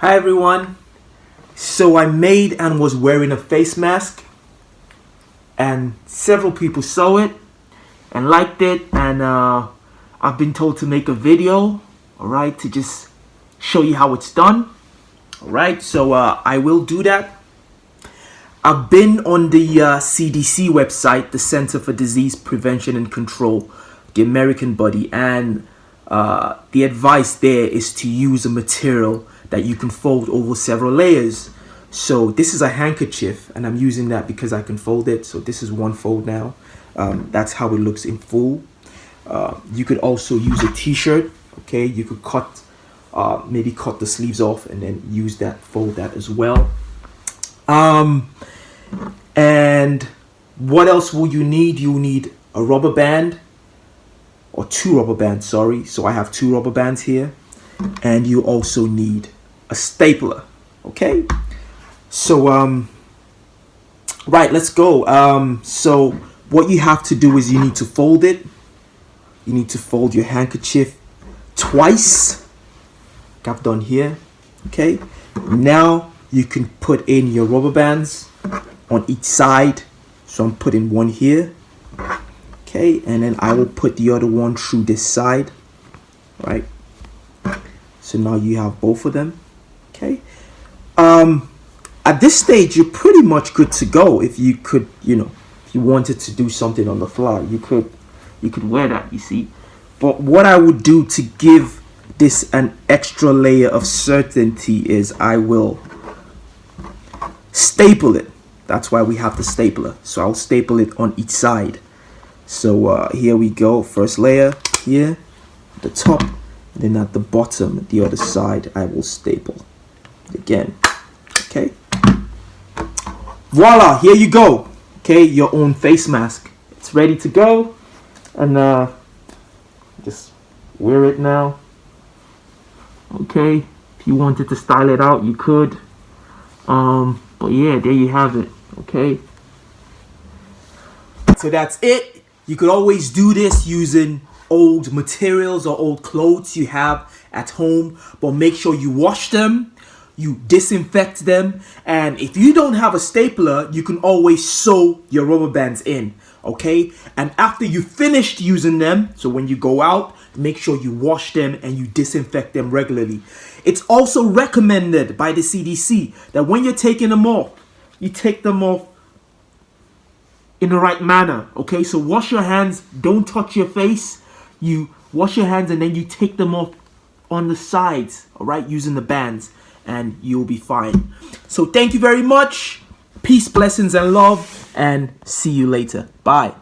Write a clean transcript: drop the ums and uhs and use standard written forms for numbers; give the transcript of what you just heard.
Hi everyone. So I made and was wearing a face mask, and several people saw it and liked it, and I've been told to make a video, alright, to just show you how it's done. Alright, so I will do that. I've been on the CDC website, the Center for Disease Prevention and Control, the American body, and the advice there is to use a material that you can fold over several layers. So this is a handkerchief, and I'm using that because I can fold it. So this is one fold now. That's how it looks in full. You could also use a t-shirt. Okay, you could cut, maybe cut the sleeves off and then use that, fold that as well. And what else will you need? You need a rubber band, or two rubber bands, sorry. So I have two rubber bands here. And you also need a stapler. Okay, so right, let's go. So what you have to do is you need to fold it. You need to fold your handkerchief twice, like I've done here. Okay, now you can put in your rubber bands on each side. So I'm putting one here. Okay, and then I will put the other one through this side. Right, so now you have both of them. Okay, at this stage you're pretty much good to go. If you could, if you wanted to do something on the fly, you could wear that, you see. But what I would do to give this an extra layer of certainty is I will staple it. That's why we have the stapler. So I'll staple it on each side. So here we go. First layer here at the top, and then at the bottom, the other side, I will staple again. Okay, voila, here you go. Okay, your own face mask. It's ready to go, and just wear it now. Okay, if you wanted to style it out, you could. But yeah, there you have it. Okay, so that's it. You could always do this using old materials or old clothes you have at home, but make sure you wash them, you disinfect them, and if you don't have a stapler, you can always sew your rubber bands in. Okay, and after you finished using them, so when you go out, make sure you wash them and you disinfect them regularly. It's also recommended by the CDC that when you're taking them off, you take them off in the right manner. Okay, so wash your hands, don't touch your face. You wash your hands and then you take them off on the sides, all right, using the bands, and you'll be fine. So thank you very much. Peace, blessings, and love, and see you later. Bye.